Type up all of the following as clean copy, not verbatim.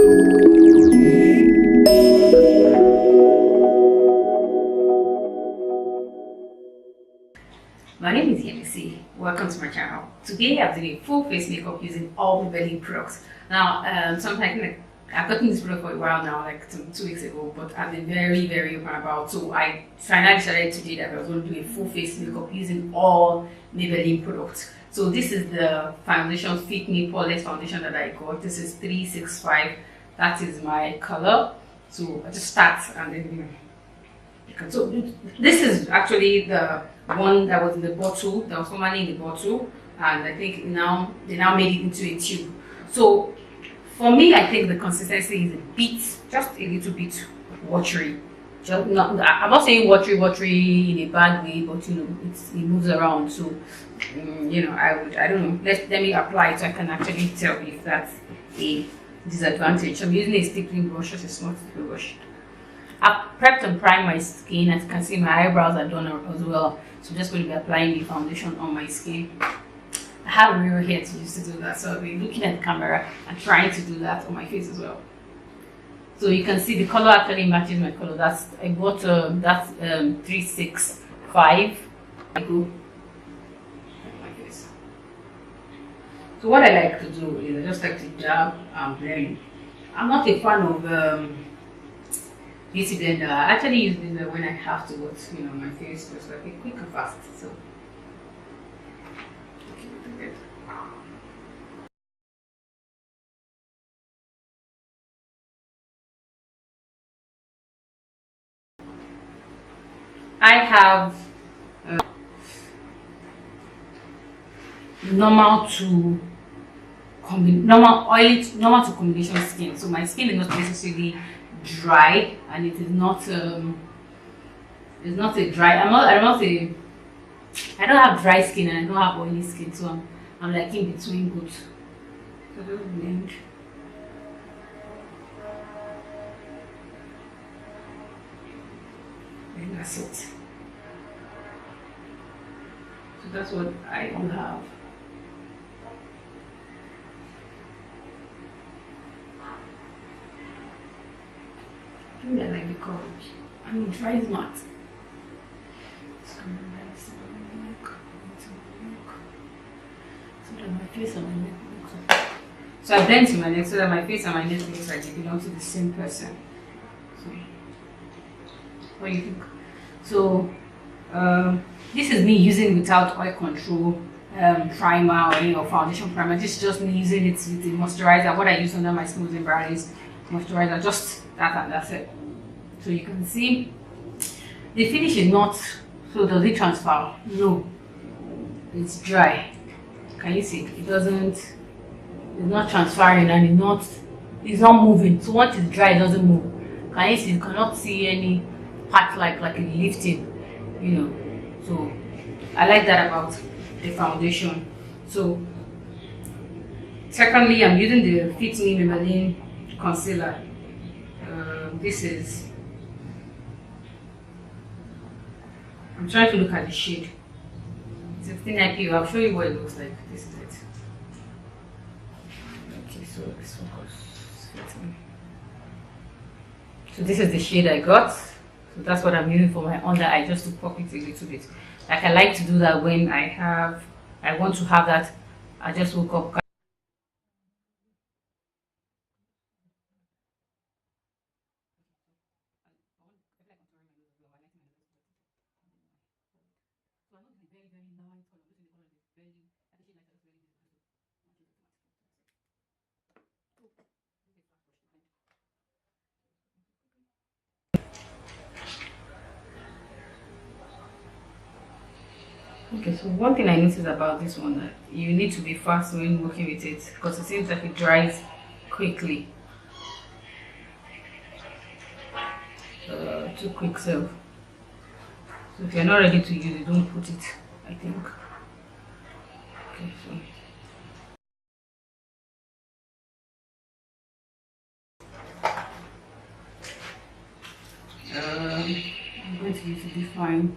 My name is Yemisi. Welcome to my channel. Today I've done a full face makeup using all Maybelline products. Now, sometimes I've gotten this product for a while now, like 2 weeks ago, but I've been very open about. So I finally decided today that I was going to do a full face makeup using all Maybelline products. So this is the foundation Fit Me Poreless foundation that I got. This is 365. That is my color. So I just start and then so this is actually the one that was in the bottle, that was formerly in the bottle, and I think now they made it into a tube. So for me, I think the consistency is a bit, just a little bit watery. Just not, I'm not saying watery in a bad way, but you know, it moves around. So you know, I don't know. Let me apply it so I can actually tell if that's a disadvantage. I'm using a stippling brush, just a small stippling brush. I've prepped and primed my skin. As you can see, my eyebrows are done as well. So I'm just going to be applying the foundation on my skin. I have a mirror here to use to do that. So I'll be looking at the camera and trying to do that on my face as well. So you can see the color actually matches my color. That's I bought that's 365. I go on my face. So what I like to do is I just like to dab and blend. I'm not a fan of beauty blender. I actually use blender when I have to, but you know, my face was like a quick and fast. So okay, good. I have normal to combination skin. So my skin is not necessarily dry, and it is not it's not a dry, I don't have dry skin and I don't have oily skin, so I'm like in between both. So just blend. And that's it. So that's what I do have. I think I like the coverage. I mean, try is not. So that my face and my neck look like. So I blend to my neck so that my face and my neck looks like they belong to the same person. So, what do you think? So, this is me using without oil control primer or foundation primer. This is just me using it with the moisturizer. What I use under my skin was in brownies moisturizer, just that and that's it. So you can see the finish is not, so does it transfer? No, it's dry. Can you see? It doesn't, it's not transferring, and it's not moving. So once it's dry, it doesn't move. Can you see? You cannot see any part like it lifting, you know. So I like that about the foundation. So secondly, I'm using the Fit Me Maybelline concealer. This is, I'm trying to look at the shade. It's 15 IPO. I'll show you what it looks like. This is it. Okay, so this focus. So this is the shade I got. So that's what I'm using for my under eye, just to pop it a little bit. Like I like to do that when I want to have that. I just woke up. Okay, so one thing I noticed about this one, that you need to be fast when working with it, because it seems like it dries quickly. Too quick, so if you're not ready to use it, don't put it, I think. Okay, so I'm going to use to define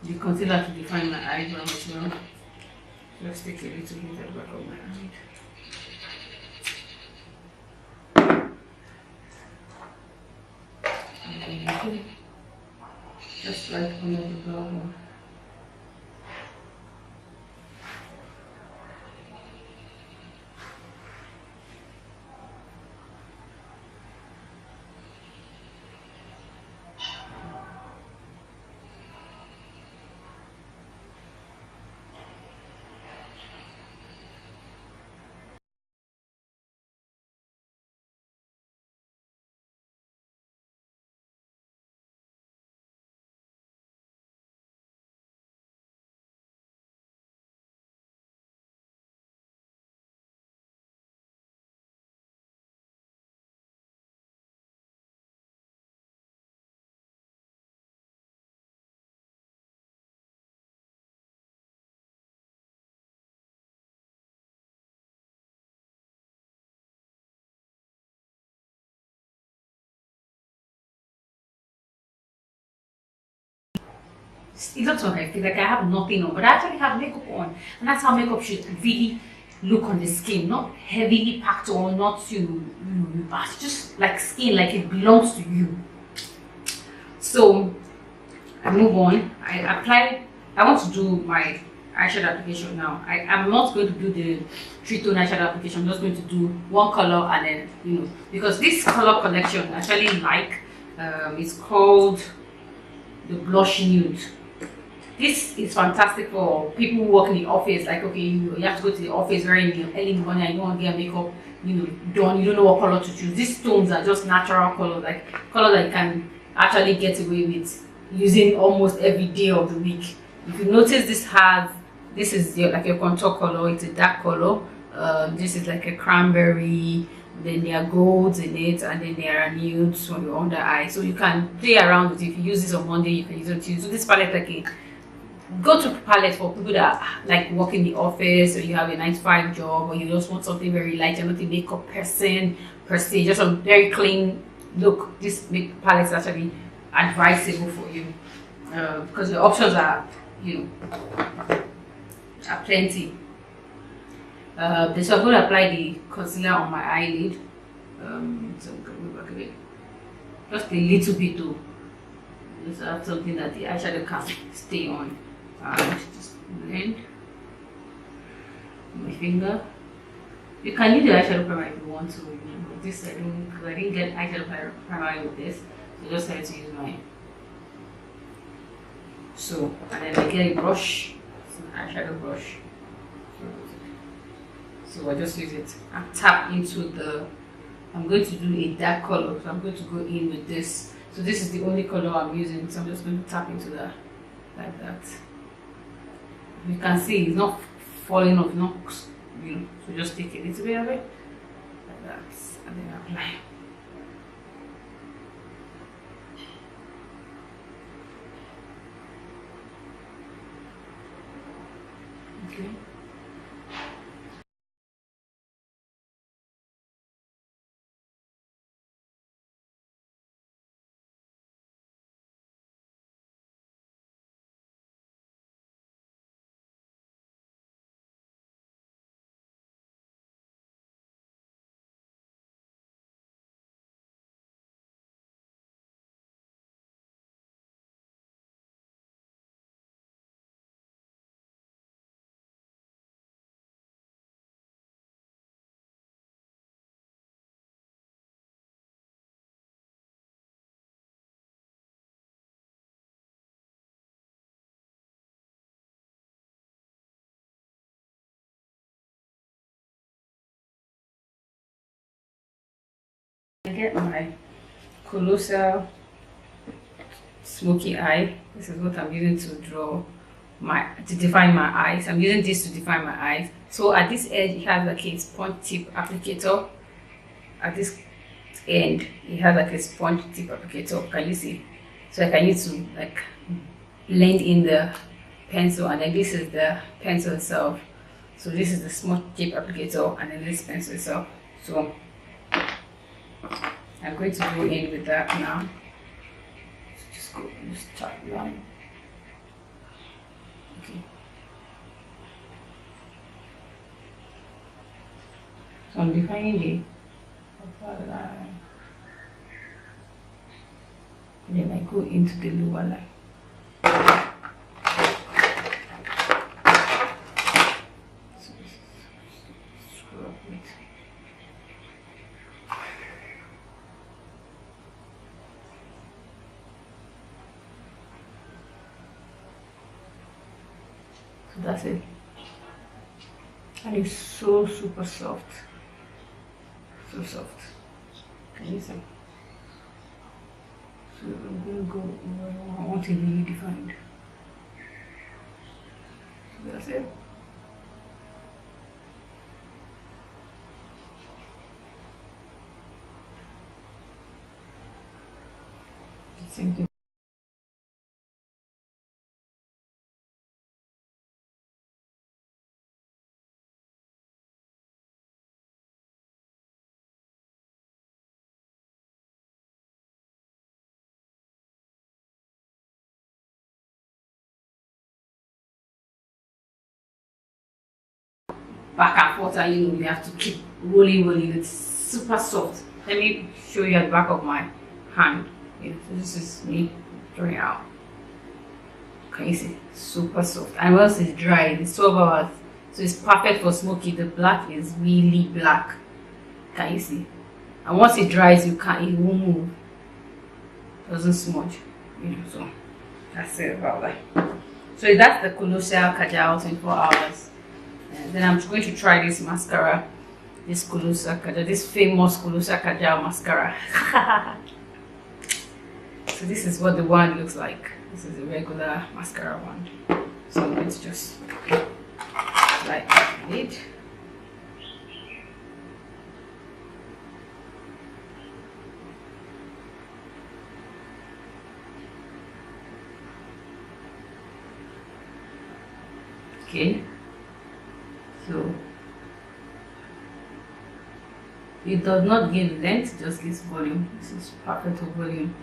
the concealer to define my eyebrow as well. Let's take a little bit at the back of my eye. Okay. Just right under the brow bone. It's not so hefty, like I have nothing on, but I actually have makeup on, and that's how makeup should really look on the skin, not heavily packed on, not it's just like skin, like it belongs to you. So I move on. I want to do my eyeshadow application now. I'm not going to do the three-tone eyeshadow application. I'm just going to do one color, and then because this color collection I actually like, it's called the blush nude. This is fantastic for people who work in the office. Like, okay, you have to go to the office very early in the morning and you want to get makeup, done. You don't know what color to choose. These tones are just natural colors, like colors that you can actually get away with using almost every day of the week. If you notice, this is like your contour color. It's a dark color. This is like a cranberry. Then there are golds in it, and then there are nudes for your under eye. So you can play around with it. If you use this on Monday, you can use it too. So this palette, like a go-to palette for people that like work in the office, or you have a 9-to-5 job, or you just want something very light. You're not a makeup person per se, just a very clean look. This palette is actually advisable for you because the options are are plenty. So I'm going to apply the concealer on my eyelid. So I'm going to move back a bit, just a little bit though. Just have something that the eyeshadow can stay on. Just blend my finger. You can use the eyeshadow primer if you want to. But this I didn't get eyeshadow primer with this, so just had to use mine. So, and then I get a brush, it's an eyeshadow brush. So I just use it and tap into the. I'm going to do a dark color, so I'm going to go in with this. So this is the only color I'm using, so I'm just going to tap into that like that. You can see it's not falling off, so just take a little bit of it like that, and then apply. Okay. I get my colossal smoky eye. This is what I'm using to define my eyes. I'm using this to define my eyes. So at this edge, it has like a sponge tip applicator. At this end, it has like a sponge tip applicator. Can you see? So I can use to like blend in the pencil, and then this is the pencil itself. So this is the sponge tip applicator, and then this pencil itself. So I'm going to go in with that now. So just go and start line. Okay. So I'm defining the upper line. Then I go into the lower line. So that's it. And it's so super soft. So soft. Can you see? So I'm going to go over. I want it really defined. So that's it. Same thing. Back and forth, and you have to keep rolling. It's super soft. Let me show you at the back of my hand. Yeah, so this is me drawing out. Can you see? Super soft. And once it's dry, it's 12 hours, so it's perfect for smoky. The black is really black. Can you see? And once it dries, it won't move. It doesn't smudge. So that's it about that. So that's the Colossal Kajal 24 hours. And then I'm going to try this mascara, this Colossal Kajal, this famous Colossal Kajal mascara. So this is what the wand looks like. This is a regular mascara wand. So I'm going to just like it. Okay. So it does not give length, just gives volume. This is perfect for volume.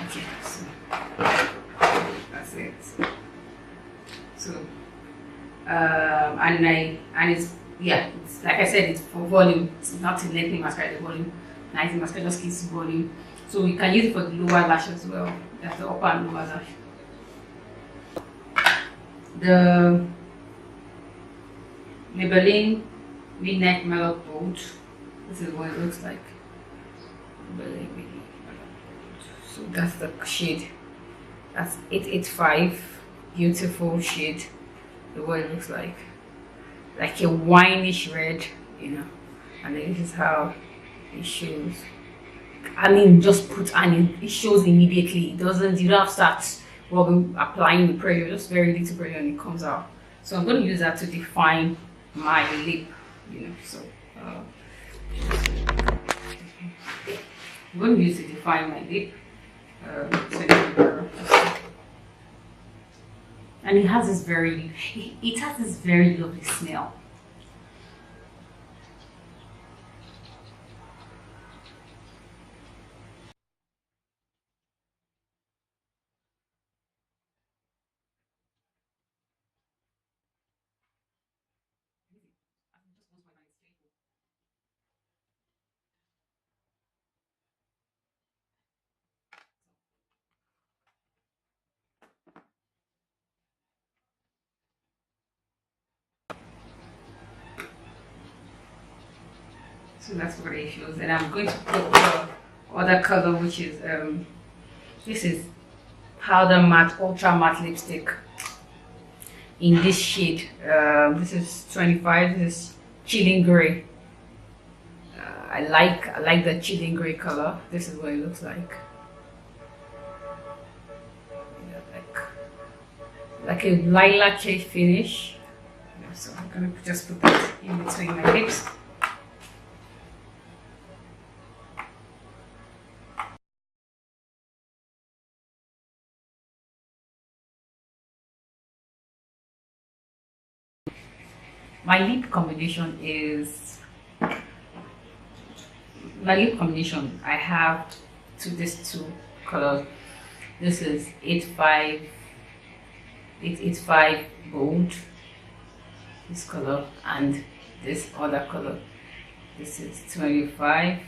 Okay, so that's it. So and it's like I said, it's for volume. It's not a lengthening mascara, the volume. Nice mascara just gives volume. So you can use it for the lower lash as well. That's the upper and lower lash. The Maybelline Midnight Mellow Gold. This is what it looks like. Maybelline Midnight Mellow Gold. So that's the shade. That's 885. Beautiful shade. The way it looks like a wineish red, and then this is how it shows. I mean, just put, and it shows immediately. You don't have to start applying the pressure, just very little pressure, and it comes out. So I'm going to use that to define my lip, So I'm going to use it to define my lip. And it has this very lovely smell. So that's what it shows. And I'm going to put the other color, which is this is powder matte, ultra matte lipstick in this shade. This is 25. This is chilling gray. I like the chilling gray color. This is what it looks like. Like a lilac finish. So I'm gonna just put that in between my lips. My lip combination I have these two colors. This is 85 885 gold, this color, and this other color. This is 25.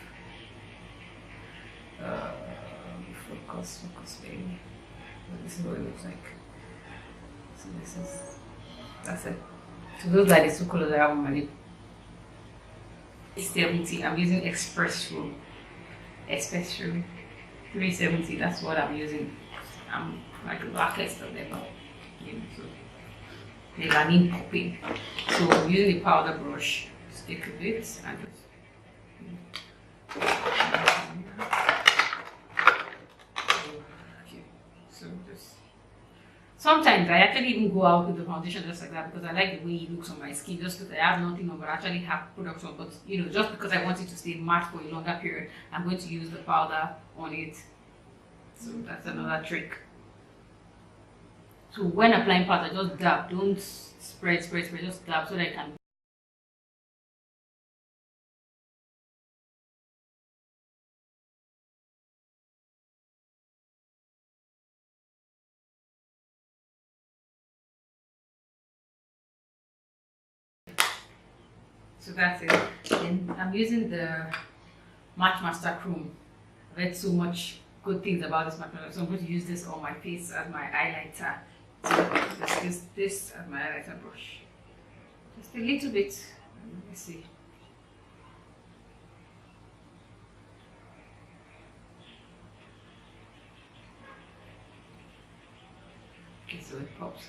Focus, baby. This is what it looks like. So that's it. So those are the two colors I have on my lip. 70. I'm using Express Room. 370. That's what I'm using. I'm like the blackest of them. You know, so Maybelline popping. So I'm using the powder brush. Stick a bit and just. Sometimes I actually even go out with the foundation just like that because I like the way it looks on my skin, just because I have nothing on but I actually have products on. But you know, just because I want it to stay matte for a longer period, I'm going to use the powder on it. So that's another trick. So when applying powder, just dab, don't spread, just dab so that I can. So that's it. Then I'm using the Match Master Chrome. I read so much good things about this Match Master, so I'm going to use this on my face as my highlighter. So just use this as my highlighter brush. Just a little bit. Let me see. Okay, so it pops.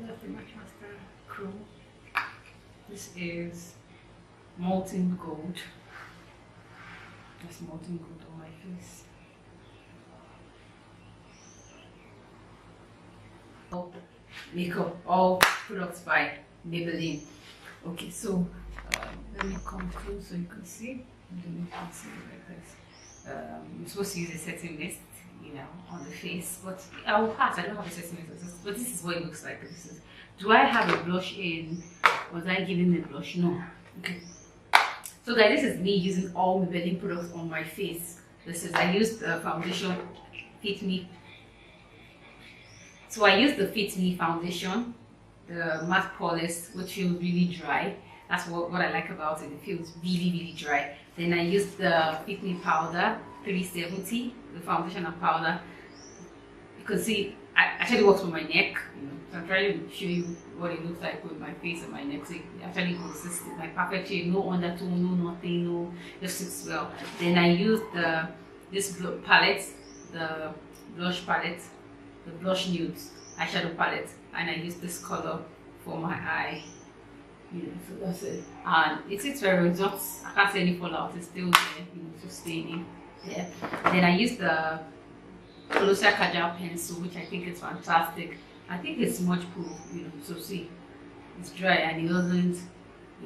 That's the Match Master Chrome. This is molten gold. That's molten gold on my face. All makeup, all products by Maybelline. Okay, so let me come close so you can see. You can see like this. You're supposed to use a setting mist, you know, on the face, but I'll pass. I don't have a setting mist, but this is what it looks like. This is. Do I have a blush in? Was I giving the blush? No. Okay. So guys, this is me using all Maybelline products on my face. This is, I used the foundation Fit Me. So I used the Fit Me foundation, the matte polish, which feels really dry. That's what I like about it. It feels really dry. Then I used the Fit Me powder 370, the foundation and powder. You can see it actually works for my neck. You know, so I'm trying to show you what it looks like with my face and my neck. So it actually consistent, like perfect shade, no undertone, no nothing, no, just looks well. Then I used this palette, the blush palette, the blush nudes eyeshadow palette, and I used this color for my eye. You know, so that's it. And it's very, it's not, I can't see any fallout, it's still there, you know, so staining. Yeah. Then I used the Closer Kajal pencil, which I think is fantastic. I think it's much proof, you know, so see, it's dry and it's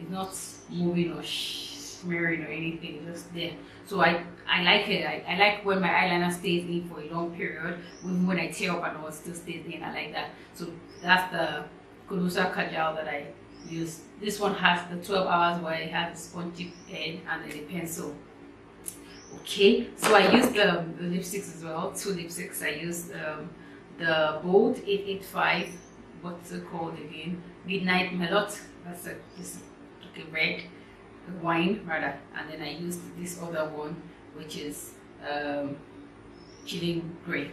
not moving or smearing or anything, it's just there. So I like it. I like when my eyeliner stays in for a long period, even when I tear up and all, it still stays in. I like that. So that's the Closer Kajal that I use. This one has the 12 hours where it has the spongy end and then the pencil. Okay, so I used the lipsticks as well, 2 lipsticks. I used the Bold 885, what's it called again? Midnight Melot, that's this like a red wine rather, and then I used this other one which is Chilling Grey.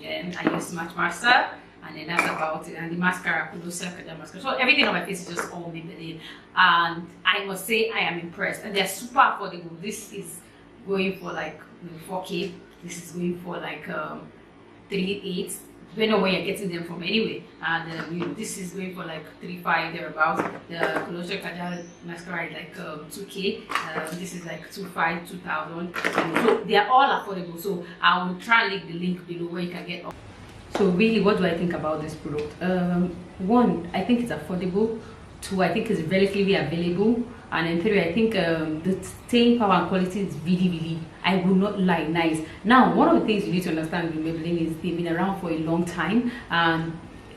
Then I used Match Master, and then that's about it. And the mascara, mascara. So everything on my face is just all Maybelline, and I must say I am impressed. And they're super affordable. This is going for like 4K. This is going for like 3.8. Depending on where you're getting them from anyway. And you know, this is going for like 3.5 thereabouts. The Colossal Kajal mascara is like 2K. This is like 2.5, 2,000. So they are all affordable. So I will try and link the link below where you can get. So really, what do I think about this product? One, I think it's affordable. Two, I think it's relatively available. and then 3, I think the staying power and quality is really, I will not lie, nice. Now, one of the things you need to understand with Maybelline is they've been around for a long time, and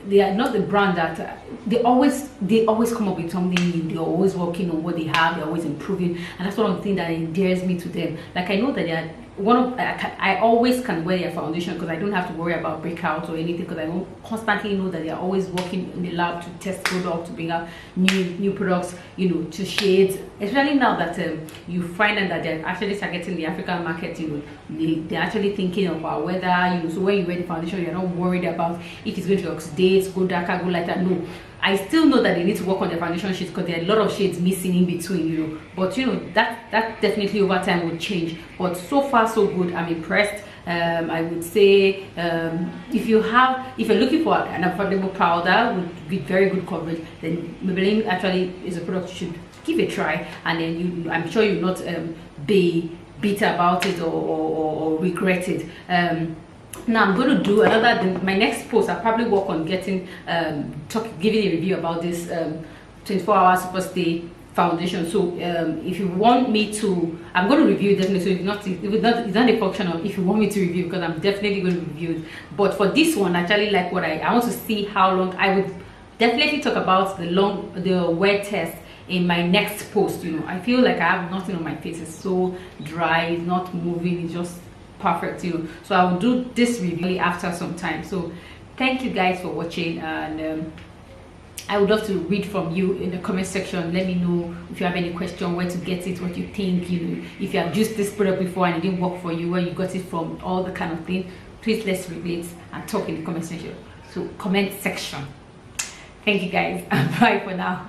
they are not the brand that they always come up with something new. They're always working on what they have, they're always improving, and that's one of the things that endears me to them. Like, I know that they are I always can wear their foundation because I don't have to worry about breakout or anything, because I constantly know that they are always working in the lab to test products, to bring out new products, you know, to shades. Especially now that you find out that they're actually targeting the African market, you know, they're actually thinking of our weather, you know. So when you wear the foundation, you're not worried about if it's going to oxidate, go darker, go lighter. No, I still know that they need to work on their foundation shades because there are a lot of shades missing in between, you know. But you know, that definitely over time will change. But so far so good. I'm impressed. I would say if you're looking for an affordable powder with very good coverage, then Maybelline actually is a product you should give a try, and then I'm sure you'll not be bitter about it or regret it. Now I'm going to do my next post. I'll probably work on giving a review about this 24-hour super stay foundation. So if you want me to, I'm going to review it definitely. So it's not a function of if you want me to review, because I'm definitely going to review it. But for this one, actually, like what I want to see how long. I would definitely talk about the wear test in my next post. You know, I feel like I have nothing on my face. It's so dry, it's not moving, it's just perfect, you know. So I will do this review after some time. So thank you guys for watching, and I would love to read from you in the comment section. Let me know if you have any question, where to get it, what you think, you know, if you have used this product before and it didn't work for you, where you got it from, all the kind of thing. Please, let's read it and talk in the comment section. So comment section. Thank you guys, and bye for now.